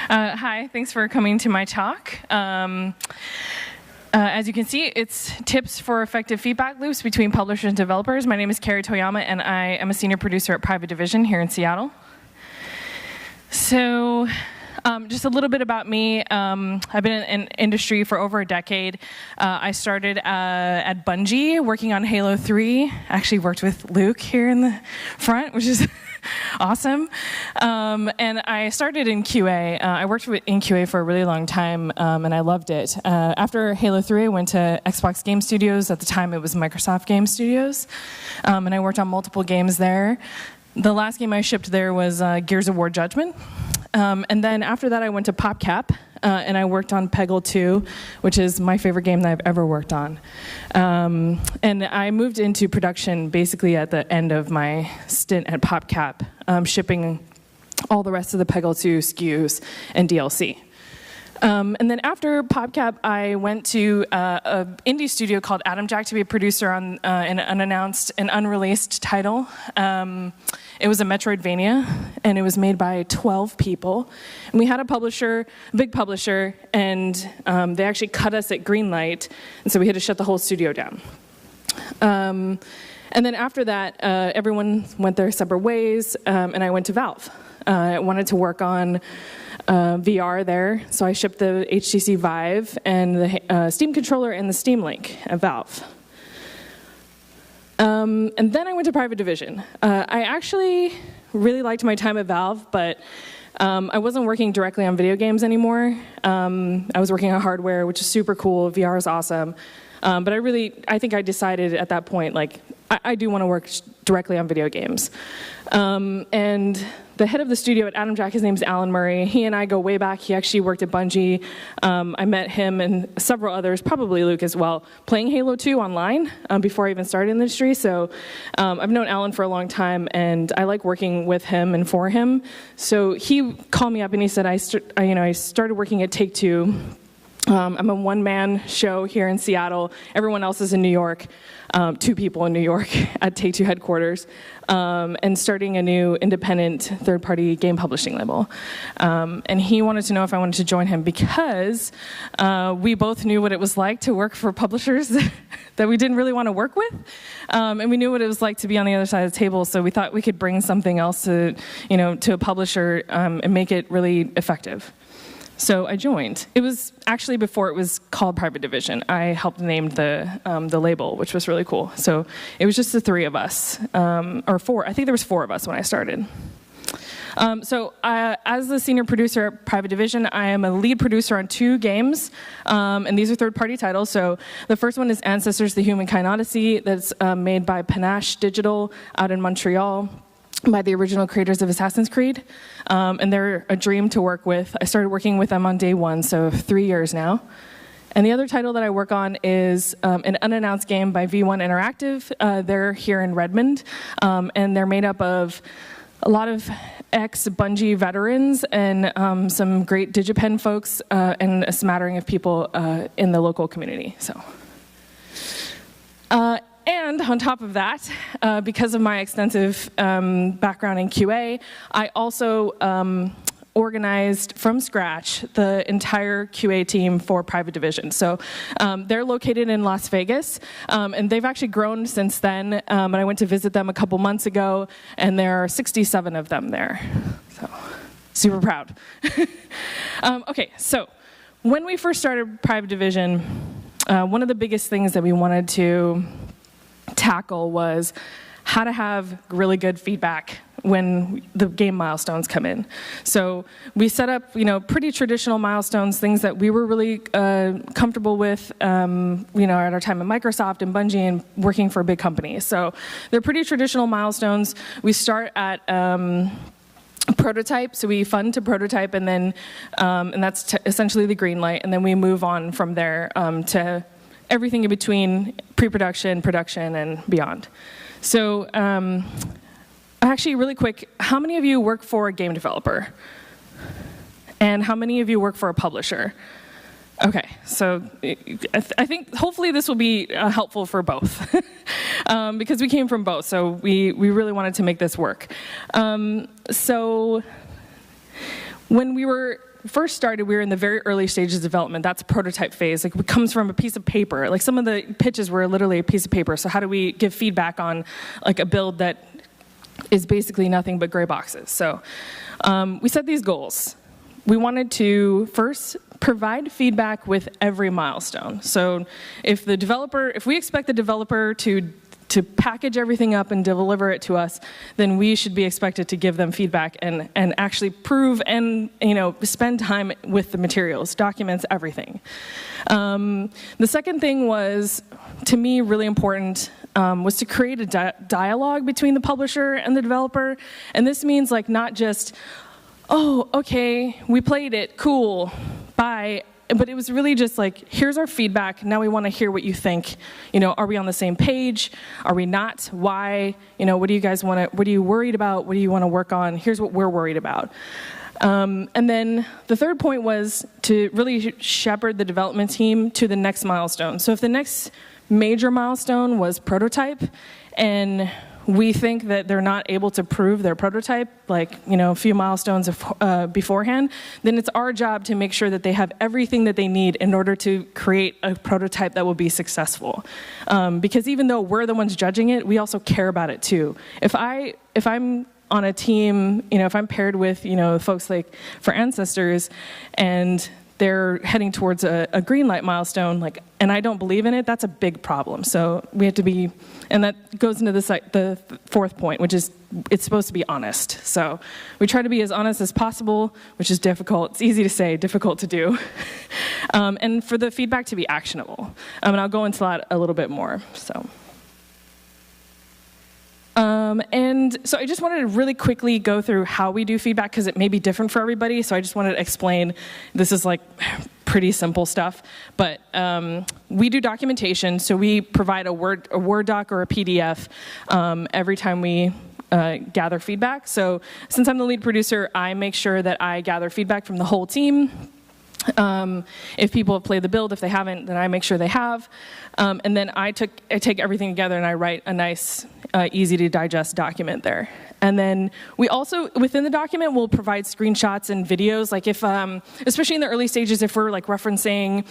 Hi, thanks for coming to my talk. As you can see, it's tips for effective feedback loops between publishers and developers. My name is Kari Toyama, and I am a senior producer at Private Division here in Seattle. So, just a little bit about me. I've been in industry for over a decade. I started at Bungie working on Halo 3. Actually worked with Luke here in the front, which is awesome. And I started in QA. I worked in QA for a really long time, and I loved it. After Halo 3, I went to Xbox Game Studios. At the time, it was Microsoft Game Studios. And I worked on multiple games there. The last game I shipped there was Gears of War Judgment. And then after that, I went to PopCap, and I worked on Peggle 2, which is my favorite game that I've ever worked on. And I moved into production basically at the end of my stint at PopCap, shipping all the rest of the Peggle 2 SKUs and DLC. And then after PopCap, I went to an indie studio called Adam Jack to be a producer on an unannounced and unreleased title. It was a Metroidvania, and it was made by 12 people. And we had a publisher, a big publisher, and they actually cut us at green light, and so we had to shut the whole studio down. And then after that, everyone went their separate ways, and I went to Valve. I wanted to work on VR there, so I shipped the HTC Vive and the Steam controller and the Steam Link at Valve. And then I went to Private Division. I actually really liked my time at Valve, but I wasn't working directly on video games anymore. I was working on hardware, which is super cool. VR is awesome. But I think I decided at that point, like, I do want to work directly on video games. And the head of the studio at Adam Jack, his name's Alan Murray. He and I go way back. He actually worked at Bungie. I met him and several others, probably Luke as well, playing Halo 2 online before I even started in the industry. So I've known Alan for a long time, and I like working with him and for him. So he called me up and he said, I started working at Take-Two. I'm a one-man show here in Seattle. Everyone else is in New York. 2 people in New York at Take-Two headquarters, and starting a new independent third-party game publishing label. And he wanted to know if I wanted to join him because we both knew what it was like to work for publishers that we didn't really want to work with, and we knew what it was like to be on the other side of the table. So we thought we could bring something else to a publisher and make it really effective. So I joined. It was actually before it was called Private Division. I helped name the label, which was really cool. So it was just the 3 of us, or 4. I think there was 4 of us when I started. As the senior producer at Private Division, I am a lead producer on 2 games, and these are third-party titles. So the first one is Ancestors: The Humankind Odyssey, that's made by Panache Digital out in Montreal, by the original creators of Assassin's Creed, and they're a dream to work with. I started working with them on day 1, so 3 years now. And the other title that I work on is an unannounced game by V1 Interactive. They're here in Redmond, and they're made up of a lot of ex-Bungie veterans and some great DigiPen folks and a smattering of people in the local community. And on top of that, because of my extensive background in QA, I also organized from scratch the entire QA team for Private Division. So they're located in Las Vegas, and they've actually grown since then. And I went to visit them a couple months ago, and there are 67 of them there. So super proud. Okay, so when we first started Private Division, one of the biggest things that we wanted to tackle was how to have really good feedback when the game milestones come in. So we set up, pretty traditional milestones, things that we were really comfortable with, at our time at Microsoft and Bungie and working for big companies. So they're pretty traditional milestones. We start at prototype, so we fund to prototype, and then and that's essentially the green light, and then we move on from there to everything in between pre-production, production, and beyond. So actually, really quick, how many of you work for a game developer? And how many of you work for a publisher? Okay, so I think hopefully this will be helpful for both because we came from both, so we really wanted to make this work. So when we were first started, we were in the very early stages of development. That's prototype phase. Like, it comes from a piece of paper. Like, some of the pitches were literally a piece of paper. So how do we give feedback on like a build that is basically nothing but gray boxes? So we set these goals. We wanted to first provide feedback with every milestone. So if we expect the developer to package everything up and deliver it to us, then we should be expected to give them feedback and actually prove and spend time with the materials, documents, everything. The second thing was, to me, really important, was to create a dialogue between the publisher and the developer. And this means like not just, oh, okay, we played it, cool, bye. But it was really just like, here's our feedback. Now we want to hear what you think. Are we on the same page? Are we not? Why? What do you guys want to? What are you worried about? What do you want to work on? Here's what we're worried about. And then the third point was to really shepherd the development team to the next milestone. So if the next major milestone was prototype, and we think that they're not able to prove their prototype, like, a few milestones beforehand, then it's our job to make sure that they have everything that they need in order to create a prototype that will be successful. Because even though we're the ones judging it, we also care about it too. If I'm on a team, if I'm paired with, folks like for Ancestors, and they're heading towards a green light milestone, and I don't believe in it, that's a big problem. So we have to be, and that goes into the fourth point, which is it's supposed to be honest. So we try to be as honest as possible, which is difficult. It's easy to say, difficult to do. And for the feedback to be actionable. And I'll go into that a little bit more. And so I just wanted to really quickly go through how we do feedback, because it may be different for everybody. So I just wanted to explain, this is like pretty simple stuff, but we do documentation. So we provide a Word doc or a PDF every time we gather feedback. So since I'm the lead producer, I make sure that I gather feedback from the whole team. If people have played the build, if they haven't, then I make sure they have. And then I take everything together and I write a nice, easy to digest document there. And then we also, within the document, will provide screenshots and videos. Like if, especially in the early stages, if we're like referencing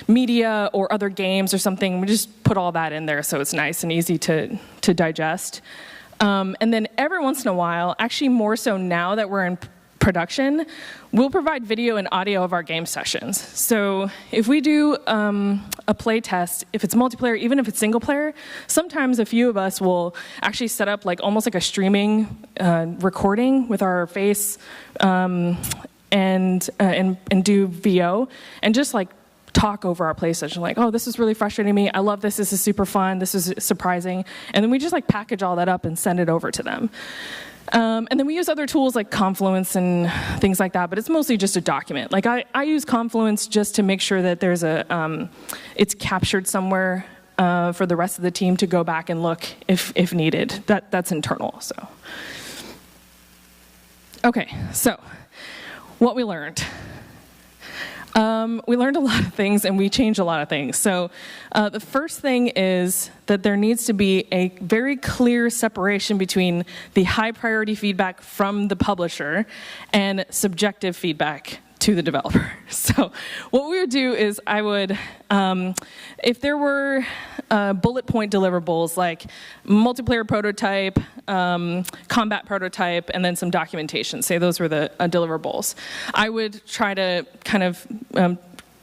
media or other games or something, we just put all that in there so it's nice and easy to digest. And then every once in a while, actually more so now that we're in production, we'll provide video and audio of our game sessions. So if we do a play test, if it's multiplayer, even if it's single player, sometimes a few of us will actually set up like almost like a streaming recording with our face and do VO and just like talk over our play session, like, oh, this is really frustrating me. I love this. This is super fun. This is surprising. And then we just like package all that up and send it over to them. And then we use other tools like Confluence and things like that, but it's mostly just a document. Like I use Confluence just to make sure that there's it's captured somewhere for the rest of the team to go back and look if needed. That's internal. So, okay, so what we learned. We learned a lot of things and we changed a lot of things. So the first thing is that there needs to be a very clear separation between the high priority feedback from the publisher and subjective feedback to the developer. So what we would do is I would, if there were bullet point deliverables like multiplayer prototype, combat prototype, and then some documentation, say those were the deliverables, I would try to kind of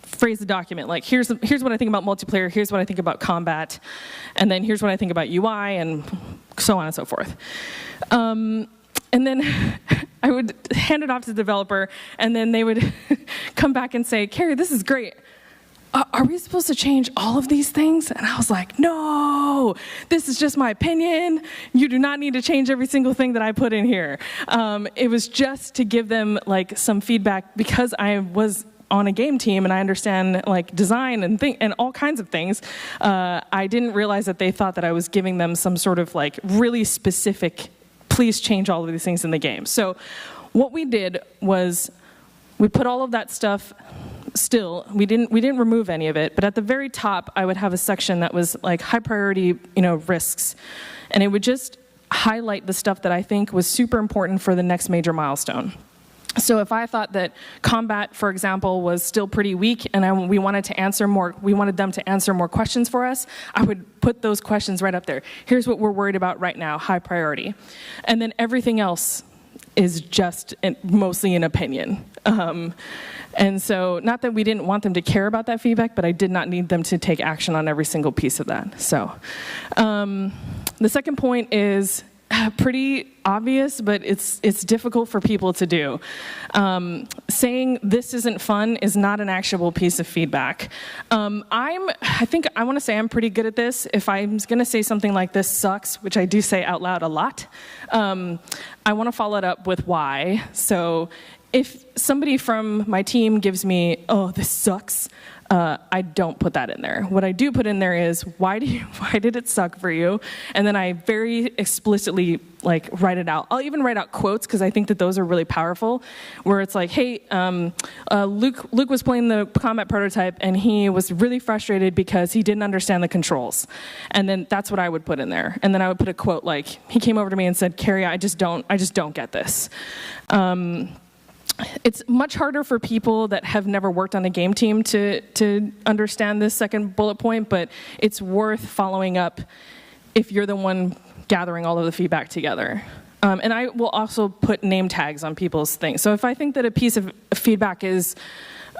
phrase the document like, here's what I think about multiplayer, here's what I think about combat, and then here's what I think about UI, and so on and so forth. And then I would hand it off to the developer, and then they would come back and say, Kari, this is great. Are we supposed to change all of these things? And I was like, no, this is just my opinion. You do not need to change every single thing that I put in here. It was just to give them like some feedback because I was on a game team and I understand like design and all kinds of things. I didn't realize that they thought that I was giving them some sort of like really specific, please change all of these things in the game. So what we did was we put all of that stuff still. We didn't remove any of it, but at the very top I would have a section that was like high priority, risks, and it would just highlight the stuff that I think was super important for the next major milestone. So if I thought that combat, for example, was still pretty weak and we wanted them to answer more questions for us, I would put those questions right up there. Here's what we're worried about right now, high priority. And then everything else is just mostly an opinion. And so not that we didn't want them to care about that feedback, but I did not need them to take action on every single piece of that. So the second point is pretty obvious, but it's difficult for people to do. Saying this isn't fun is not an actionable piece of feedback. I think I want to say I'm pretty good at this. If I'm going to say something like this sucks, which I do say out loud a lot, I want to follow it up with why. So if somebody from my team gives me, oh, this sucks, I don't put that in there. What I do put in there is, why did it suck for you? And then I very explicitly write it out. I'll even write out quotes because I think that those are really powerful, where it's like, hey, Luke was playing the combat prototype and he was really frustrated because he didn't understand the controls. And then that's what I would put in there. And then I would put a quote like, he came over to me and said, Kari, I just don't get this. It's much harder for people that have never worked on a game team to understand this second bullet point, but it's worth following up if you're the one gathering all of the feedback together. And I will also put name tags on people's things. So if I think that a piece of feedback is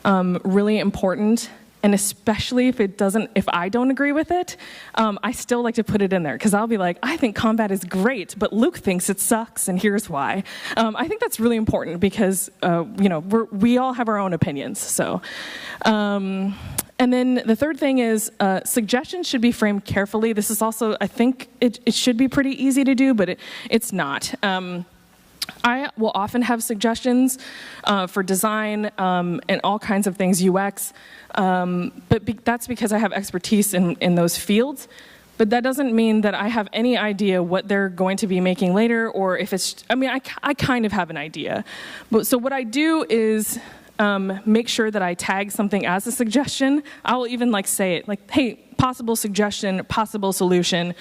really important, and especially if I don't agree with it, I still like to put it in there, because I'll be like, I think combat is great, but Luke thinks it sucks, and here's why. I think that's really important because we all have our own opinions. So, and then the third thing is suggestions should be framed carefully. This is also, I think, it should be pretty easy to do, but it's not. I will often have suggestions for design and all kinds of things, UX, but that's because I have expertise in those fields. But that doesn't mean that I have any idea what they're going to be making later, or if it's, I kind of have an idea. So what I do is make sure that I tag something as a suggestion. I'll even say it, hey, possible suggestion, possible solution,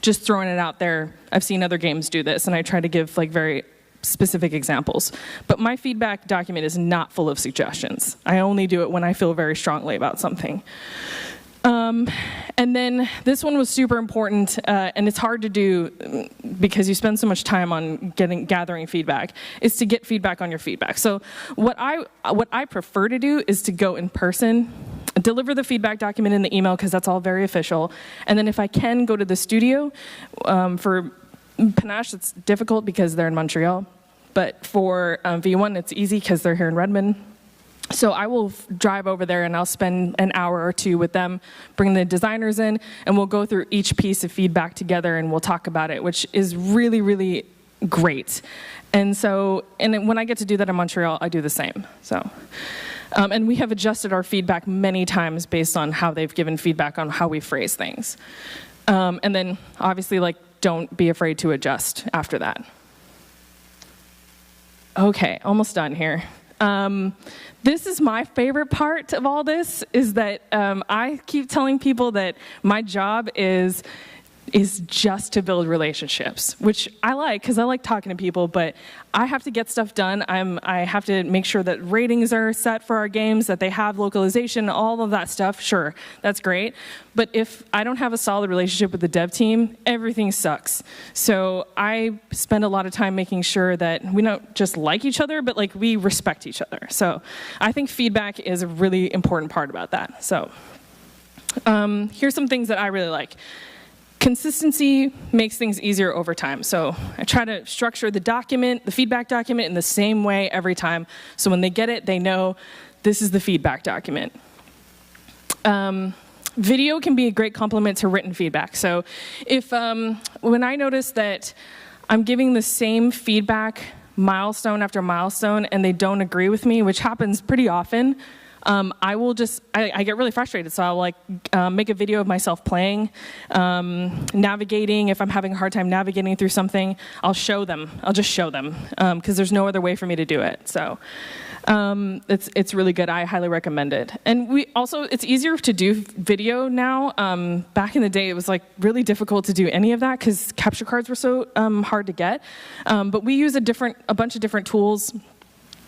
just throwing it out there. I've seen other games do this, and I try to give very specific examples. But my feedback document is not full of suggestions. I only do it when I feel very strongly about something. And then this one was super important, and it's hard to do because you spend so much time on gathering feedback, is to get feedback on your feedback. So what I prefer to do is to go in person, deliver the feedback document in the email, because that's all very official. And then if I can, go to the studio. For Panache, it's difficult because they're in Montreal, but for V1, it's easy because they're here in Redmond. So I will drive over there and I'll spend an hour or two with them, bring the designers in, and we'll go through each piece of feedback together and we'll talk about it, which is really, really great. And then when I get to do that in Montreal, I do the same. So, and we have adjusted our feedback many times based on how they've given feedback on how we phrase things. And then obviously, don't be afraid to adjust after that. Okay, almost done here. This is my favorite part of all this, is that I keep telling people that my job is just to build relationships, which I like because I like talking to people, but I have to get stuff done. I have to make sure that ratings are set for our games, that they have localization, all of that stuff. Sure, that's great. But if I don't have a solid relationship with the dev team, everything sucks. So I spend a lot of time making sure that we don't just like each other, but we respect each other. So I think feedback is a really important part about that. So here's some things that I really like. Consistency makes things easier over time. So I try to structure the feedback document in the same way every time. So when they get it, they know this is the feedback document. Video can be a great complement to written feedback. So if when I notice that I'm giving the same feedback milestone after milestone and they don't agree with me, which happens pretty often, I get really frustrated, so I'll make a video of myself playing, navigating. If I'm having a hard time navigating through something, I'll just show them, because there's no other way for me to do it. So it's really good. I highly recommend it. And it's easier to do video now. Back in the day, it was really difficult to do any of that because capture cards were so hard to get. But we use a bunch of different tools.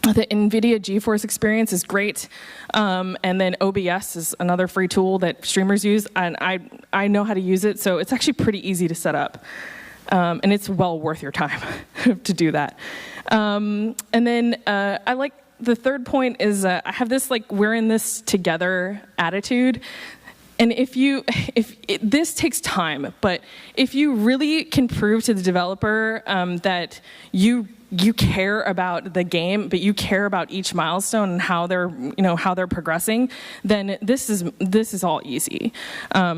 The NVIDIA GeForce experience is great, and then OBS is another free tool that streamers use, and I know how to use it, so it's actually pretty easy to set up, and it's well worth your time to do that. And then I like the third point is I have this we're in this together attitude. And this takes time, but if you really can prove to the developer that you care about the game, but you care about each milestone and how they're progressing, then this is all easy.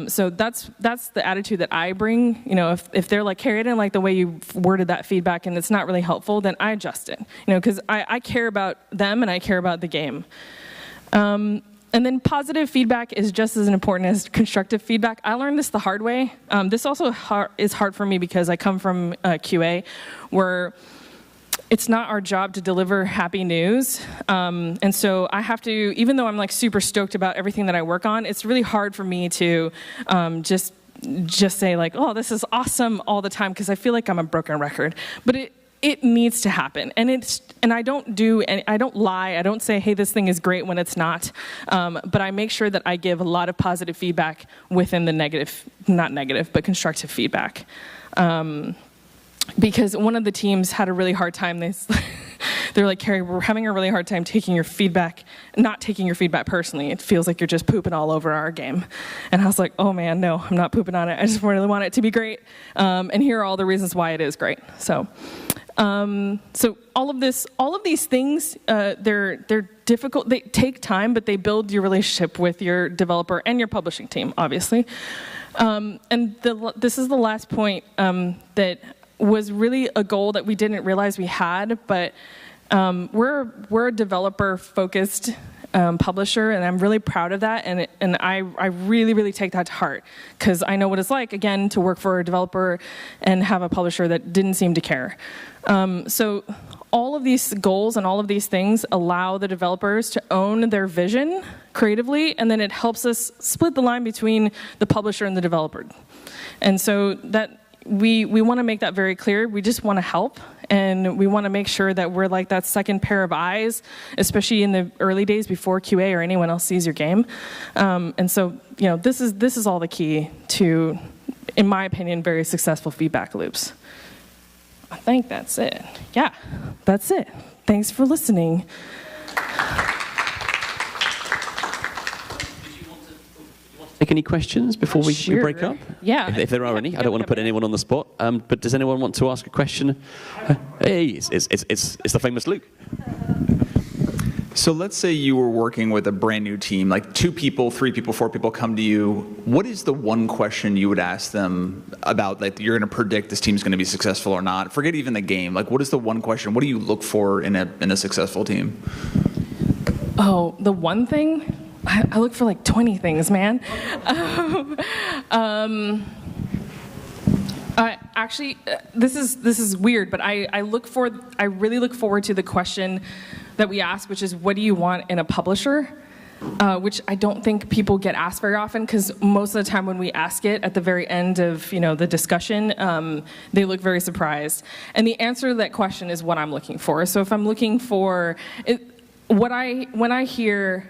So that's the attitude that I bring. If they're like, "Hey, I didn't like the way you worded that feedback and it's not really helpful," then I adjust it. Because I care about them and I care about the game. And then positive feedback is just as important as constructive feedback. I learned this the hard way. This also is hard for me because I come from QA, where it's not our job to deliver happy news. And so I have to, even though I'm super stoked about everything that I work on, it's really hard for me to just say "Oh, this is awesome" all the time, because I feel like I'm a broken record. But it needs to happen, and I don't lie. I don't say, "Hey, this thing is great" when it's not. But I make sure that I give a lot of positive feedback within the not negative, but constructive feedback. Because one of the teams had a really hard time. They're like, "Kari, we're having a really hard time not taking your feedback personally. It feels like you're just pooping all over our game." And I was like, "Oh man, no, I'm not pooping on it. I just really want it to be great. And here are all the reasons why it is great." So all of these things, they're difficult. They take time, but they build your relationship with your developer and your publishing team, obviously. And this is the last point that was really a goal that we didn't realize we had, but we're a developer-focused publisher, and I'm really proud of that, and I really, really take that to heart, because I know what it's like, again, to work for a developer and have a publisher that didn't seem to care. So all of these goals and all of these things allow the developers to own their vision creatively, and then it helps us split the line between the publisher and the developer. And so that we want to make that very clear. We just want to help, and we want to make sure that we're like that second pair of eyes, especially in the early days before QA or anyone else sees your game. And so, this is all the key to, in my opinion, very successful feedback loops. I think that's it. Yeah, that's it. Thanks for listening. Take any questions before we break up? Yeah. If there are any. I don't want to put anyone on the spot. But does anyone want to ask a question? Hey, it's the famous Luke. So let's say you were working with a brand new team, like 2 people, 3 people, 4 people come to you. What is the one question you would ask them about, you're going to predict this team's going to be successful or not? Forget even the game. What is the one question? What do you look for in a successful team? Oh, the one thing? I look for 20 things, man. Actually, this is weird, but I really look forward to the question that we ask, which is, what do you want in a publisher? Which I don't think people get asked very often, because most of the time when we ask it at the very end of the discussion, they look very surprised. And the answer to that question is what I'm looking for. So if I'm looking for when I hear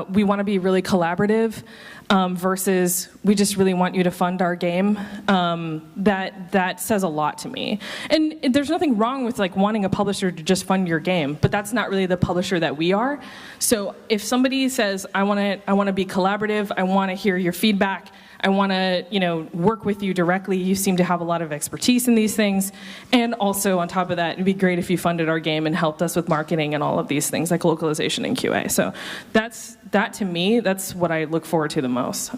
we want to be really collaborative versus we just really want you to fund our game, that says a lot to me. And there's nothing wrong with wanting a publisher to just fund your game, but that's not really the publisher that we are. So if somebody says, I want to be collaborative, I want to hear your feedback, I want to work with you directly, you seem to have a lot of expertise in these things, and also on top of that, it'd be great if you funded our game and helped us with marketing and all of these things like localization and QA. So that to me, that's what I look forward to the most.